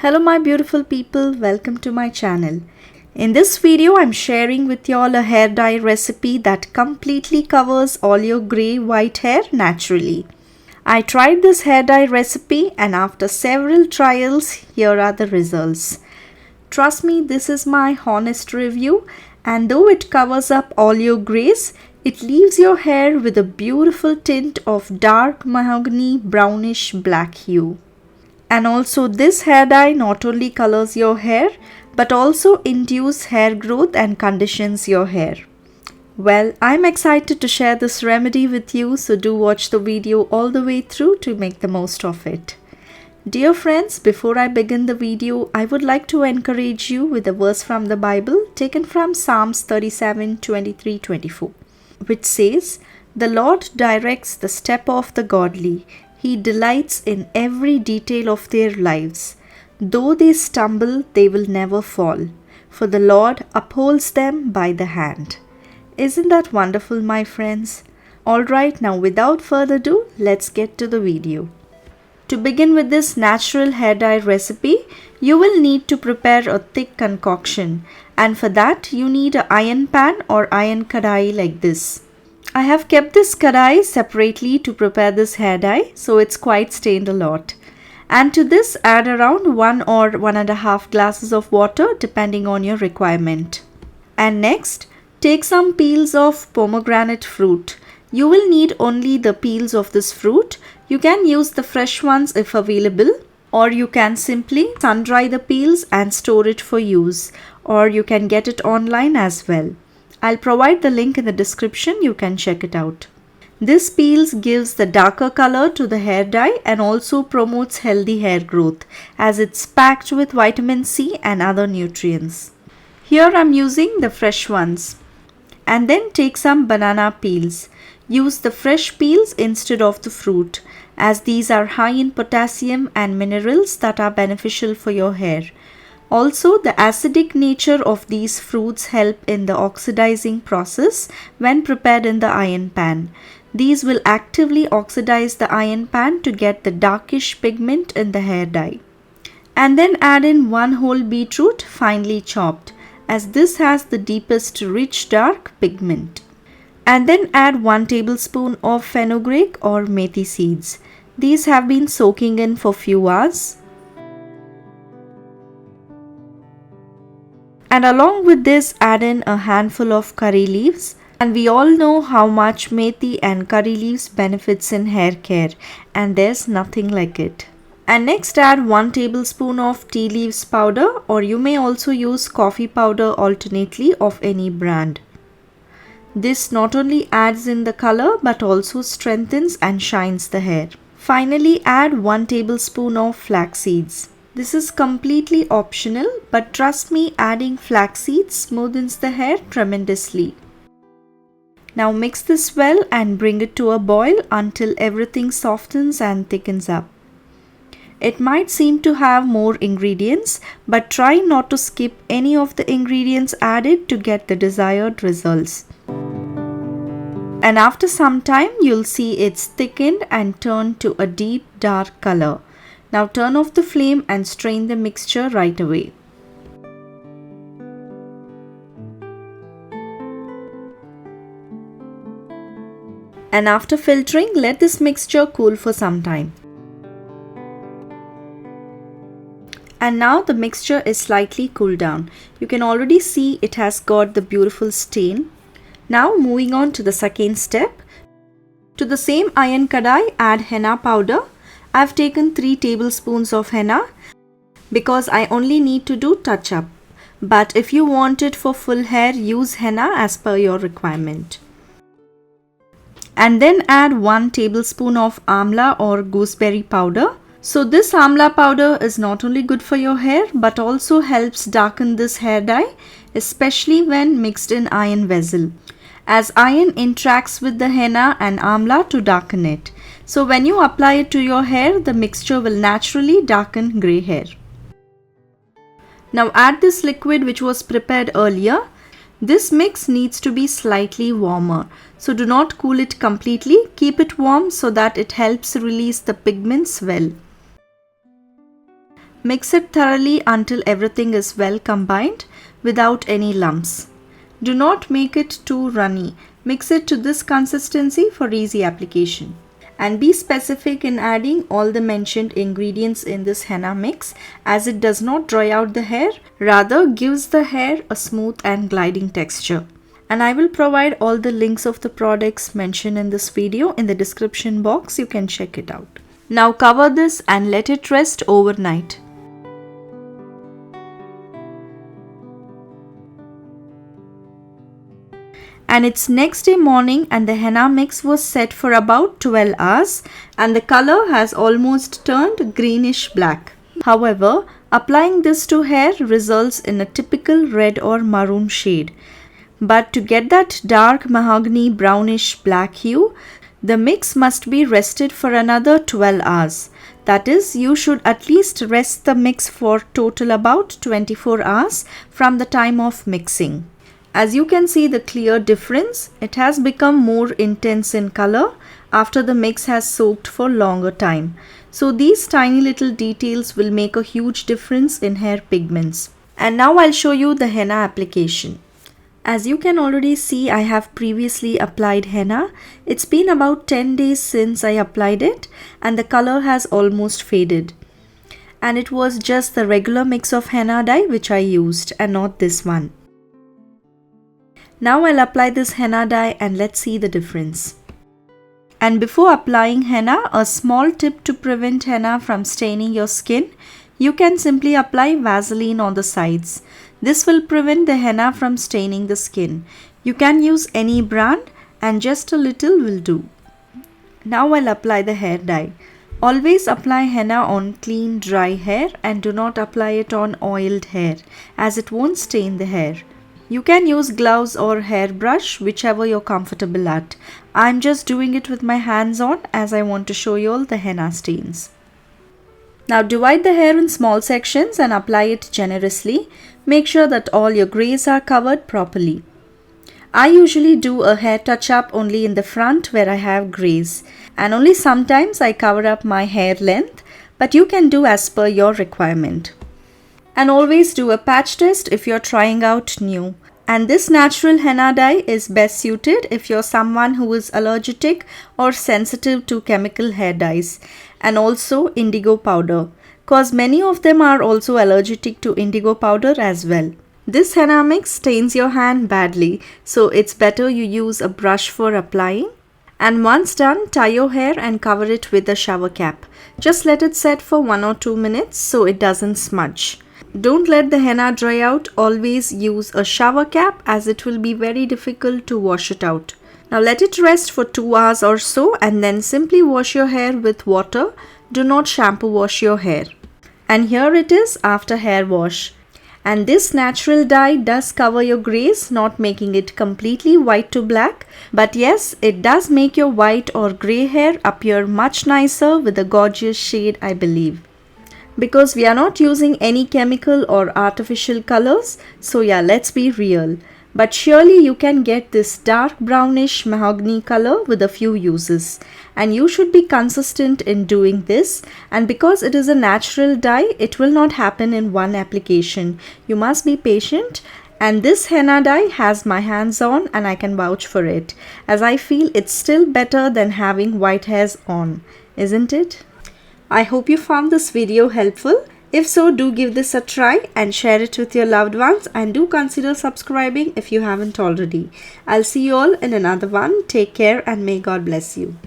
Hello my beautiful people, welcome to my channel. In this video I'm sharing with y'all a hair dye recipe that completely covers all your grey white hair naturally. I tried this hair dye recipe and after several trials, here are the results. Trust me, this is my honest review, and though it covers up all your greys, it leaves your hair with a beautiful tint of dark mahogany brownish black hue. And also this hair dye not only colors your hair but also induces hair growth and conditions your hair. Well, I'm excited to share this remedy with you, so do watch the video all the way through to make the most of it. Dear friends, before I begin the video, I would like to encourage you with a verse from the Bible taken from Psalms 37:23-24, which says, "The Lord directs the step of the godly. He delights in every detail of their lives. Though they stumble, they will never fall, for the Lord upholds them by the hand." Isn't that wonderful, my friends? Alright, now without further ado, let's get to the video. To begin with this natural hair dye recipe, you will need to prepare a thick concoction, and for that you need an iron pan or iron kadai like this. I have kept this kadai separately to prepare this hair dye, so it's quite stained a lot. And to this add around 1 or 1.5 glasses of water depending on your requirement. And next, take some peels of pomegranate fruit. You will need only the peels of this fruit. You can use the fresh ones if available, or you can simply sun dry the peels and store it for use, or you can get it online as well. I'll provide the link in the description, you can check it out. This peels gives the darker color to the hair dye and also promotes healthy hair growth as it's packed with vitamin C and other nutrients. Here I'm using the fresh ones. And then take some banana peels. Use the fresh peels instead of the fruit, as these are high in potassium and minerals that are beneficial for your hair. Also, the acidic nature of these fruits help in the oxidizing process when prepared in the iron pan. These will actively oxidize the iron pan to get the darkish pigment in the hair dye. And then add in 1 whole beetroot finely chopped, as this has the deepest rich dark pigment. And then add 1 tablespoon of fenugreek or methi seeds. These have been soaking in for few hours. And along with this, add in a handful of curry leaves. And we all know how much methi and curry leaves benefits in hair care, and there's nothing like it. And next add 1 tablespoon of tea leaves powder, or you may also use coffee powder alternately of any brand. This not only adds in the color but also strengthens and shines the hair. Finally, add 1 tablespoon of flax seeds. This is completely optional, but trust me, adding flax seeds smoothens the hair tremendously. Now mix this well and bring it to a boil until everything softens and thickens up. It might seem to have more ingredients, but try not to skip any of the ingredients added to get the desired results. And after some time, you'll see it's thickened and turned to a deep dark color. Now turn off the flame and strain the mixture right away. And after filtering, let this mixture cool for some time. And now the mixture is slightly cooled down. You can already see it has got the beautiful stain. Now moving on to the second step. To the same iron kadai, add henna powder. I've taken 3 tablespoons of henna because I only need to do touch up. But if you want it for full hair, use henna as per your requirement. And then add 1 tablespoon of amla or gooseberry powder. So this amla powder is not only good for your hair but also helps darken this hair dye, especially when mixed in iron vessel, as iron interacts with the henna and amla to darken it. So when you apply it to your hair, the mixture will naturally darken grey hair. Now add this liquid which was prepared earlier. This mix needs to be slightly warmer, so do not cool it completely. Keep it warm so that it helps release the pigments well. Mix it thoroughly until everything is well combined without any lumps. Do not make it too runny. Mix it to this consistency for easy application. And be specific in adding all the mentioned ingredients in this henna mix, as it does not dry out the hair, rather gives the hair a smooth and gliding texture. And I will provide all the links of the products mentioned in this video in the description box. You can check it out. Now cover this and let it rest overnight. And it's next day morning and the henna mix was set for about 12 hours and the color has almost turned greenish black. However, applying this to hair results in a typical red or maroon shade. But to get that dark mahogany brownish black hue, the mix must be rested for another 12 hours. That is, you should at least rest the mix for total about 24 hours from the time of mixing. As you can see the clear difference, it has become more intense in color after the mix has soaked for longer time. So these tiny little details will make a huge difference in hair pigments. And now I'll show you the henna application. As you can already see, I have previously applied henna. It's been about 10 days since I applied it and the color has almost faded. And it was just the regular mix of henna dye which I used and not this one. Now I'll apply this henna dye and let's see the difference. And before applying henna, a small tip to prevent henna from staining your skin. You can simply apply Vaseline on the sides. This will prevent the henna from staining the skin. You can use any brand and just a little will do. Now I'll apply the hair dye. Always apply henna on clean dry hair and do not apply it on oiled hair as it won't stain the hair. You can use gloves or hairbrush, whichever you're comfortable at. I'm just doing it with my hands on as I want to show you all the henna stains. Now divide the hair in small sections and apply it generously. Make sure that all your greys are covered properly. I usually do a hair touch-up only in the front where I have greys, and only sometimes I cover up my hair length, but you can do as per your requirement. And always do a patch test if you're trying out new. And this natural henna dye is best suited if you're someone who is allergic or sensitive to chemical hair dyes, and also indigo powder, cause many of them are also allergic to indigo powder as well. This henna mix stains your hand badly, so it's better you use a brush for applying. And once done, tie your hair and cover it with a shower cap. Just let it set for 1 or 2 minutes so it doesn't smudge. Don't let the henna dry out. Always use a shower cap as it will be very difficult to wash it out. Now let it rest for 2 hours or so and then simply wash your hair with water. Do not shampoo wash your hair. And here it is after hair wash. And this natural dye does cover your greys, not making it completely white to black. But yes, it does make your white or grey hair appear much nicer with a gorgeous shade, I believe. Because we are not using any chemical or artificial colors, so yeah, let's be real. But surely you can get this dark brownish mahogany color with a few uses. And you should be consistent in doing this. And because it is a natural dye, it will not happen in one application. You must be patient. And this henna dye has my hands on and I can vouch for it, as I feel it's still better than having white hairs on, isn't it? I hope you found this video helpful. If so, do give this a try and share it with your loved ones, and do consider subscribing if you haven't already. I'll see you all in another one. Take care and may God bless you.